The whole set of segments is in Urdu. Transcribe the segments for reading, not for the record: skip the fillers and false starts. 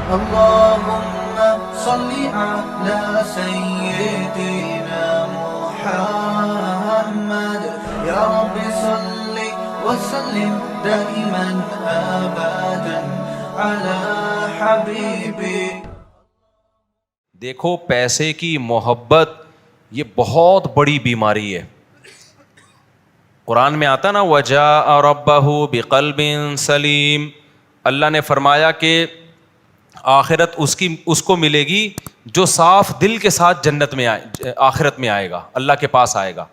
اللهم صل على سيدنا محمد يا رب صل وسلم دائما ابدا على حبيبي. دیکھو پیسے کی محبت یہ بہت بڑی بیماری ہے. قرآن میں آتا نا وجاء ربہ بقلب سلیم. اللہ نے فرمایا کہ آخرت اس کو ملے گی جو صاف دل کے ساتھ جنت میں آخرت میں آئے گا, اللہ کے پاس آئے گا.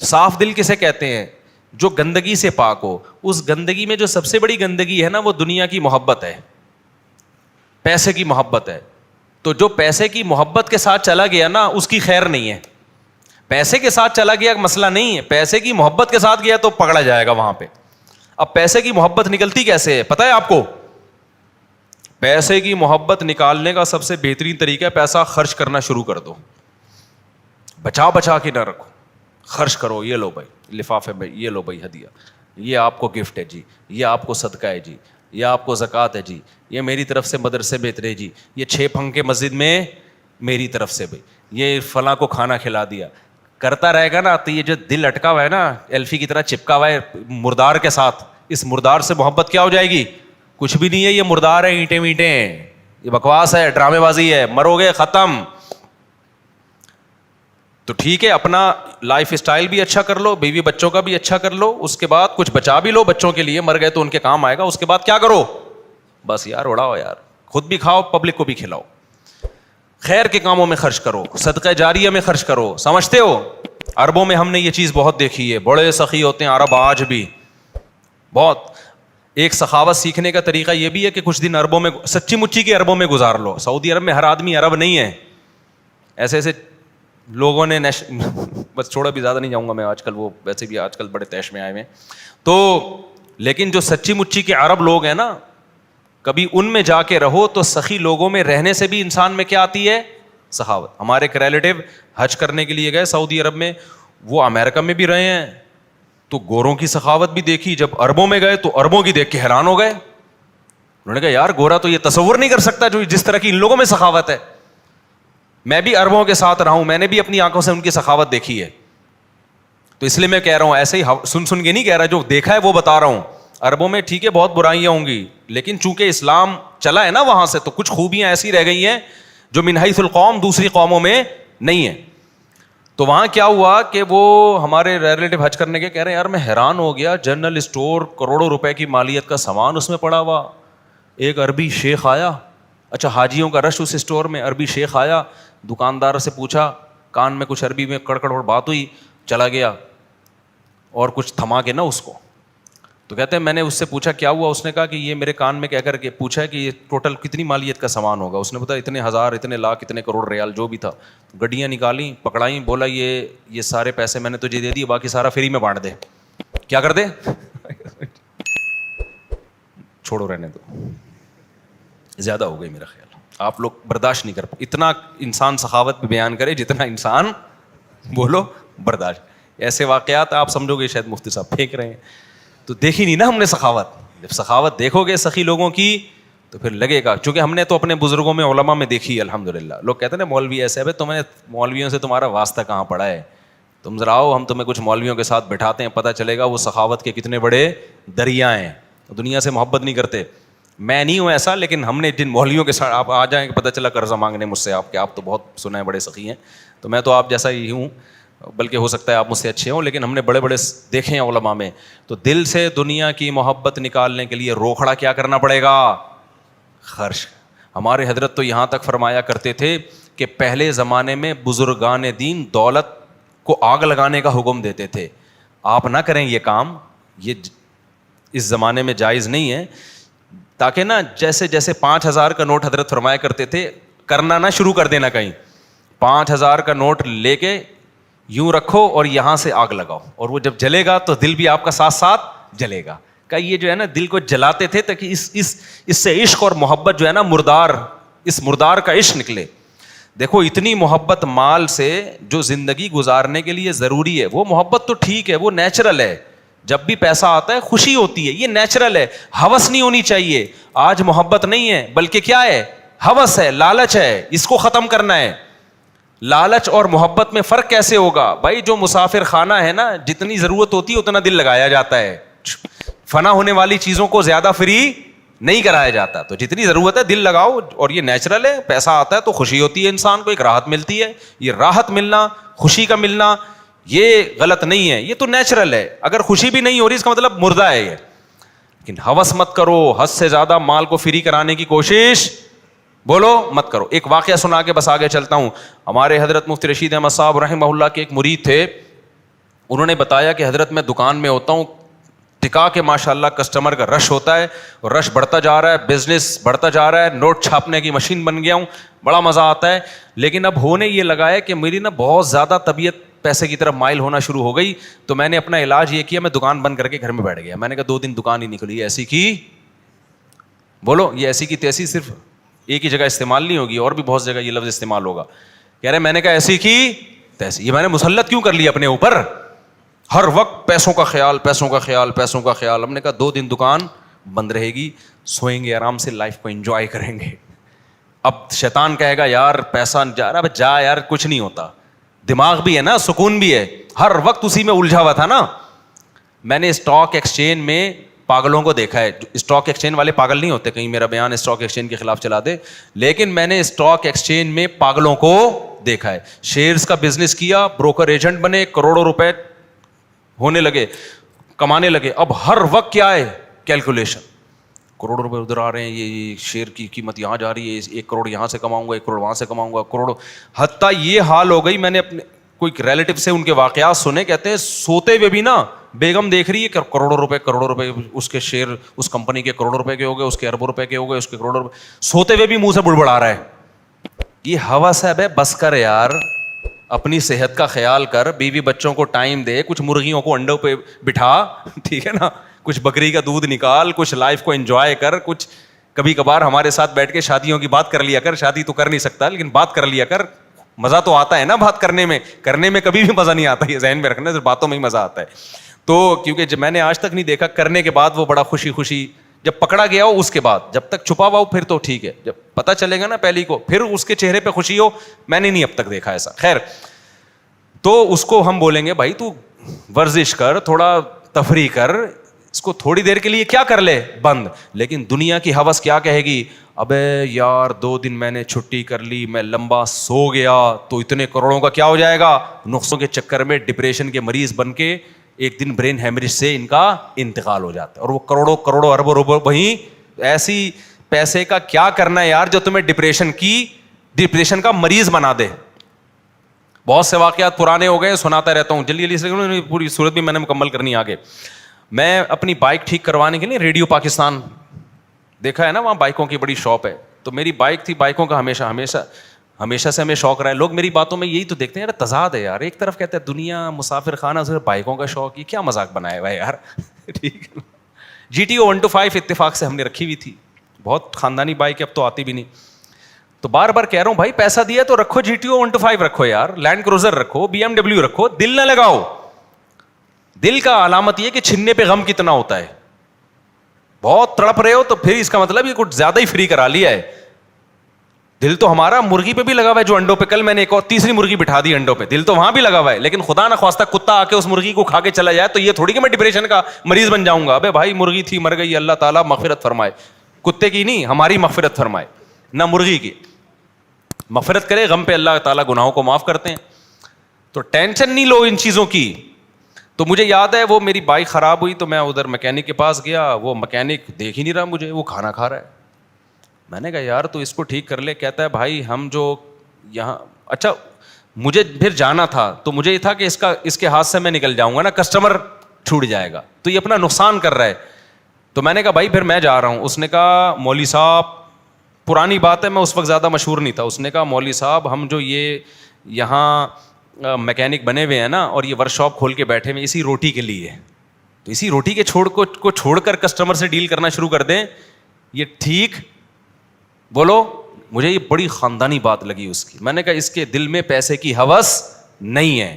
صاف دل کسے کہتے ہیں؟ جو گندگی سے پاک ہو. اس گندگی میں جو سب سے بڑی گندگی ہے نا وہ دنیا کی محبت ہے, پیسے کی محبت ہے. تو جو پیسے کی محبت کے ساتھ چلا گیا نا اس کی خیر نہیں ہے. پیسے کے ساتھ چلا گیا مسئلہ نہیں ہے, پیسے کی محبت کے ساتھ گیا تو پکڑا جائے گا وہاں پہ. اب پیسے کی محبت نکلتی کیسے ہے پتہ ہے آپ کو؟ پیسے کی محبت نکالنے کا سب سے بہترین طریقہ ہے پیسہ خرچ کرنا شروع کر دو. بچا کے نہ رکھو, خرچ کرو. یہ لو بھائی لفافے میں, یہ لو بھائی ہدیہ, یہ آپ کو گفٹ ہے جی, یہ آپ کو صدقہ ہے جی, یہ آپ کو زکوٰۃ ہے جی, یہ میری طرف سے مدرسے میں اترے جی, یہ 6 پھنکے مسجد میں میری طرف سے بھائی, یہ فلاں کو کھانا کھلا دیا. کرتا رہے گا نا تو یہ جو دل اٹکا ہوا ہے نا ایلفی کی طرح چپکا ہوا ہے مردار کے ساتھ, اس مردار سے محبت کیا ہو جائے گی؟ کچھ بھی نہیں ہے, یہ مردار ہے, اینٹیں ہیں, یہ بکواس ہے, ڈرامے بازی ہے, مرو گے ختم. تو ٹھیک ہے اپنا لائف اسٹائل بھی اچھا کر لو, بیوی بچوں کا بھی اچھا کر لو, اس کے بعد کچھ بچا بھی لو بچوں کے لیے, مر گئے تو ان کے کام آئے گا. اس کے بعد کیا کرو؟ بس یار اڑاؤ یار, خود بھی کھاؤ پبلک کو بھی کھلاؤ, خیر کے کاموں میں خرچ کرو, صدقہ جاریہ میں خرچ کرو. سمجھتے ہو عربوں میں ہم نے یہ چیز بہت دیکھی ہے, بڑے سخی ہوتے ہیں عرب آج بھی بہت. ایک سخاوت سیکھنے کا طریقہ یہ بھی ہے کہ کچھ دن عربوں میں سچی مچی کے عربوں میں گزار لو. سعودی عرب میں ہر آدمی عرب نہیں ہے, ایسے ایسے لوگوں نے بس چھوڑا بھی زیادہ نہیں جاؤں گا میں آج کل, وہ ویسے بھی آج کل بڑے تیش میں آئے ہوئے. تو لیکن جو سچی مچی کے عرب لوگ ہیں نا, کبھی ان میں جا کے رہو تو سخی لوگوں میں رہنے سے بھی انسان میں کیا آتی ہے؟ سخاوت. ہمارے ایک ریلیٹیو حج کرنے کے لیے گئے سعودی عرب میں, وہ امریکہ میں بھی رہے ہیں, تو گوروں کی سخاوت بھی دیکھی. جب عربوں میں گئے تو عربوں کی دیکھ کے حیران ہو گئے. انہوں نے کہا یار گورا تو یہ تصور نہیں کر سکتا جو جس طرح کی ان لوگوں میں سخاوت ہے. میں بھی عربوں کے ساتھ رہا ہوں, میں نے بھی اپنی آنکھوں سے ان کی سخاوت دیکھی ہے. تو اس لیے میں کہہ رہا ہوں, ایسے ہی سن کے نہیں کہہ رہا, جو دیکھا ہے وہ بتا رہا ہوں. عربوں میں ٹھیک ہے بہت برائیاں ہوں گی, لیکن چونکہ اسلام چلا ہے نا وہاں سے, تو کچھ خوبیاں ایسی رہ گئی ہیں جو من حیث القوم دوسری قوموں میں نہیں ہے. تو وہاں کیا ہوا کہ وہ ہمارے ریلیٹیو حج کرنے کے کہہ رہے ہیں یار میں حیران ہو گیا, جنرل اسٹور کروڑوں روپے کی مالیت کا سامان اس میں پڑا ہوا. ایک عربی شیخ آیا, اچھا حاجیوں کا رش اس اسٹور میں, عربی شیخ آیا, دکاندار سے پوچھا, کان میں کچھ عربی میں کڑکڑ بات ہوئی, چلا گیا اور کچھ تھما کے نا اس کو. تو کہتے ہیں میں نے اس سے پوچھا کیا ہوا, اس نے کہا کہ یہ میرے کان میں کہہ کر کے پوچھا کہ یہ ٹوٹل کتنی مالیت کا سامان ہوگا. اس نے بتایا اتنے ہزار, اتنے لاکھ, اتنے کروڑ ریال جو بھی تھا. گڈیاں نکالیں, پکڑائیں, بولا یہ سارے پیسے میں نے تجھے دے دیے, باقی سارا فری میں بانٹ دے. کیا کر دے؟ چھوڑو رہنے دو, زیادہ ہو گئی میرا خیال, آپ لوگ برداشت نہیں کر پائے. اتنا انسان سخاوت بیان کرے جتنا انسان بولو برداشت. ایسے واقعات آپ سمجھو گے شاید مفتی صاحب پھینک رہے ہیں, تو دیکھی نہیں نا ہم نے سخاوت. جب سخاوت دیکھو گے سخی لوگوں کی تو پھر لگے گا, چونکہ ہم نے تو اپنے بزرگوں میں علماء میں دیکھی الحمدللہ. لوگ کہتے ہیں نا مولوی ایسے ہے, تمہیں مولویوں سے تمہارا واسطہ کہاں پڑا ہے, تم ذرا آؤ ہم تمہیں کچھ مولویوں کے ساتھ بٹھاتے ہیں, پتہ چلے گا وہ سخاوت کے کتنے بڑے دریا ہیں. دنیا سے محبت نہیں کرتے. میں نہیں ہوں ایسا, لیکن ہم نے جن مولویوں کے ساتھ آپ آ جائیں کہ پتہ چلا قرضہ مانگنے مجھ سے, آپ تو بہت سنا ہے بڑے سخی ہیں, تو میں تو آپ جیسا ہی ہوں, بلکہ ہو سکتا ہے آپ مجھ سے اچھے ہوں, لیکن ہم نے بڑے بڑے دیکھے ہیں علماء میں. تو دل سے دنیا کی محبت نکالنے کے لیے روکھڑا کیا کرنا پڑے گا؟ خرچ. ہمارے حضرت تو یہاں تک فرمایا کرتے تھے کہ پہلے زمانے میں بزرگان دین دولت کو آگ لگانے کا حکم دیتے تھے. آپ نہ کریں یہ کام, یہ اس زمانے میں جائز نہیں ہے. تاکہ نا جیسے 5,000 کا نوٹ حضرت فرمایا کرتے تھے, کرنا نہ شروع کر دینا کہیں. 5,000 کا نوٹ لے کے یوں رکھو اور یہاں سے آگ لگاؤ, اور وہ جب جلے گا تو دل بھی آپ کا ساتھ ساتھ جلے گا. کہ یہ جو ہے نا دل کو جلاتے تھے تاکہ اس سے عشق اور محبت جو ہے نا اس مردار کا عشق نکلے. دیکھو اتنی محبت مال سے جو زندگی گزارنے کے لیے ضروری ہے, وہ محبت تو ٹھیک ہے, وہ نیچرل ہے, جب بھی پیسہ آتا ہے خوشی ہوتی ہے, یہ نیچرل ہے, ہوس نہیں ہونی چاہیے. آج محبت نہیں ہے بلکہ کیا ہے, ہوس ہے, لالچ ہے, اس کو ختم کرنا ہے. لالچ اور محبت میں فرق کیسے ہوگا بھائی؟ جو مسافر خانہ ہے نا, جتنی ضرورت ہوتی ہے اتنا دل لگایا جاتا ہے, فنا ہونے والی چیزوں کو زیادہ فری نہیں کرایا جاتا. تو جتنی ضرورت ہے دل لگاؤ, اور یہ نیچرل ہے. پیسہ آتا ہے تو خوشی ہوتی ہے, انسان کو ایک راحت ملتی ہے. یہ راحت ملنا, خوشی کا ملنا, یہ غلط نہیں ہے, یہ تو نیچرل ہے. اگر خوشی بھی نہیں ہو رہی اس کا مطلب مردہ ہے یہ. لیکن ہوس مت کرو, حد سے زیادہ مال کو فری کرانے کی کوشش بولو مت کرو. ایک واقعہ سنا کے بس آگے چلتا ہوں. ہمارے حضرت مفتی رشید احمد صاحب رحمہ اللہ کے ایک مرید تھے, انہوں نے بتایا کہ حضرت میں دکان میں ہوتا ہوں, ٹکا کے ماشاء اللہ کسٹمر کا رش ہوتا ہے, اور رش بڑھتا جا رہا ہے, بزنس بڑھتا جا رہا ہے, نوٹ چھاپنے کی مشین بن گیا ہوں, بڑا مزہ آتا ہے. لیکن اب ہونے یہ لگا ہے کہ میری نا بہت زیادہ طبیعت پیسے کی طرف مائل ہونا شروع ہو گئی. تو میں نے اپنا علاج یہ کیا, میں دکان بند کر کے گھر میں بیٹھ گیا. میں نے کہا 2 دن دکان ہی نکلی. ایسی کی بولو, یہ ایسی کی تیسی صرف ایک ہی جگہ استعمال نہیں ہوگی, اور بھی بہت جگہ یہ لفظ استعمال ہوگا. کہہ رہے میں نے کہا ایسی کی تیسی. یہ میں نے مسلط کیوں کر لیا اپنے اوپر؟ ہر وقت پیسوں کا خیال, پیسوں کا خیال, پیسوں کا خیال. ہم نے کہا 2 دن دکان بند رہے گی, سوئیں گے آرام سے, لائف کو انجوائے کریں گے. اب شیطان کہے گا یار پیسہ جا رہا, اب جا یار, کچھ نہیں ہوتا. دماغ بھی ہے نا, سکون بھی ہے, ہر وقت اسی میں الجھا ہوا تھا نا. میں نے اسٹاک ایکسچینج میں پاگلوں کو دیکھا ہے. اسٹاک ایکسچینج والے پاگل نہیں ہوتے, کہیں میرا بیان اسٹاک ایکسچینج کے خلاف چلا دے, لیکن میں نے اسٹاک ایکسچینج میں پاگلوں کو دیکھا ہے. شیئرز کا بزنس کیا, بروکر ایجنٹ بنے, کروڑوں روپے ہونے لگے, کمانے لگے. اب ہر وقت کیا ہے, کیلکولیشن. کروڑوں روپے ادھر آ رہے ہیں, یہ شیئر کی قیمت یہاں جا رہی ہے, 1 کروڑ یہاں سے کماؤں گا, 1 کروڑ وہاں سے کماؤں گا, کروڑوں. حتیٰ یہ حال ہو گئی, میں نے اپنے کوئی ریلیٹو سے ان کے واقعات سنے, کہتے ہیں سوتے ہوئے بھی نا بیگم دیکھ رہی ہے کہ کروڑوں روپے اس کے شیئر اس کمپنی کے کروڑوں روپے کے ہو گئے, اس کے اربوں روپے کے ہو گئے, اس کے کروڑوں روپے, سوتے ہوئے بھی منہ سے بڑبڑا رہا ہے. یہ ہوس ہے بے, بس کر یار, اپنی صحت کا خیال کر, بیوی بچوں کو ٹائم دے, کچھ مرغیوں کو انڈوں پہ بٹھا, ٹھیک ہے نا, کچھ بکری کا دودھ نکال, کچھ لائف کو انجوائے کر, کچھ کبھی کبھار ہمارے ساتھ بیٹھ کے شادیوں کی بات کر لیا کر. شادی تو کر نہیں سکتا لیکن بات کر لیا کر, مزہ تو آتا ہے نا بات کرنے میں کبھی بھی مزہ نہیں آتا, یہ ذہن میں رکھنا, صرف باتوں میں ہی مزہ آتا ہے. تو کیونکہ جب میں نے آج تک نہیں دیکھا, کرنے کے بعد وہ بڑا خوشی جب پکڑا گیا ہو اس کے بعد, جب تک چھپا ہوا ہو پھر تو ٹھیک ہے, جب پتہ چلے گا نا پہلی کو, پھر اس کے چہرے پہ خوشی ہو, میں نے نہیں اب تک دیکھا ایسا. خیر, تو اس کو ہم بولیں گے بھائی تو ورزش کر, تھوڑا تفریح کر, اس کو تھوڑی دیر کے لیے کیا کر لے بند. لیکن دنیا کی ہوس کیا کہے گی, ابے یار 2 دن میں نے چھٹی کر لی, میں لمبا سو گیا تو اتنے کروڑوں کا کیا ہو جائے گا. نقصوں کے چکر میں ڈپریشن کے مریض بن کے ایک دن برین ہیمریج سے ان کا انتقال ہو جاتا ہے, اور وہ کروڑوں اربوں روپے وہیں. ایسی پیسے کا کیا کرنا ہے یار جو تمہیں ڈپریشن کا مریض بنا دے. بہت سے واقعات پرانے ہو گئے, سناتا رہتا ہوں, جلدی سے پوری صورت بھی میں نے مکمل کرنی آگے. میں اپنی بائک ٹھیک کروانے کے لیے ریڈیو پاکستان دیکھا ہے نا, وہاں بائکوں کی بڑی شاپ ہے, تو میری بائک تھی. بائکوں کا ہمیشہ سے ہمیں شوق رہا ہے. لوگ میری باتوں میں یہی تو دیکھتے ہیں, یار تضاد ہے یار, ایک طرف کہتے ہیں دنیا مسافر خانہ, صرف بائکوں کا شوق, یہ کیا مذاق بنایا ہوا ہے یار. ٹھیک ہے, GTO 125 اتفاق سے ہم نے رکھی ہوئی تھی, بہت خاندانی بائک ہے, اب تو آتی بھی نہیں. تو بار بار کہہ رہا ہوں بھائی پیسہ دیا تو رکھو, GTO 125 رکھو یار, لینڈ کروزر رکھو, BMW رکھو, دل نہ لگاؤ. دل کا علامت یہ کہ چھننے پہ غم کتنا ہوتا ہے. بہت تڑپ رہے ہو تو پھر اس کا مطلب یہ کچھ زیادہ ہی فری کرا لیا ہے. دل تو ہمارا مرغی پہ بھی لگا ہوا ہے, جو انڈوں پہ, کل میں نے ایک اور تیسری مرغی بٹھا دی انڈوں پہ, دل تو وہاں بھی لگا ہوا ہے. لیکن خدا نہ خواستہ کتا آ کے اس مرغی کو کھا کے چلا جائے تو یہ تھوڑی کہ میں ڈپریشن کا مریض بن جاؤں گا. ابے بھائی مرغی تھی مر گئی, اللہ تعالیٰ مغفرت فرمائے, کتے کی نہیں ہماری مغفرت فرمائے, نہ مرغی کی مغفرت کرے. غم پہ اللہ تعالیٰ گناہوں کو معاف کرتے ہیں. تو ٹینشن نہیں لو ان چیزوں کی. تو مجھے یاد ہے وہ میری بائک خراب ہوئی تو میں ادھر میکینک کے پاس گیا, وہ میکینک دیکھ ہی نہیں رہا مجھے, وہ کھانا کھا رہا ہے. میں نے کہا یار تو اس کو ٹھیک کر لے. کہتا ہے بھائی ہم جو یہاں, اچھا مجھے پھر جانا تھا تو مجھے یہ تھا کہ اس کے ہاتھ سے میں نکل جاؤں گا نا, کسٹمر چھوٹ جائے گا, تو یہ اپنا نقصان کر رہا ہے. تو میں نے کہا بھائی پھر میں جا رہا ہوں. اس نے کہا مولوی صاحب, پرانی بات ہے میں اس وقت زیادہ مشہور نہیں تھا, اس نے کہا مولوی صاحب ہم جو یہ یہاں میکینک بنے ہوئے ہیں نا اور یہ ورک شاپ کھول کے بیٹھے ہوئے اسی روٹی کے لیے, تو اسی روٹی کے کو چھوڑ کر کسٹمر سے ڈیل کرنا شروع کر دیں, یہ ٹھیک بولو. مجھے یہ بڑی خاندانی بات لگی اس کی. میں نے کہا اس کے دل میں پیسے کی ہوس نہیں ہے.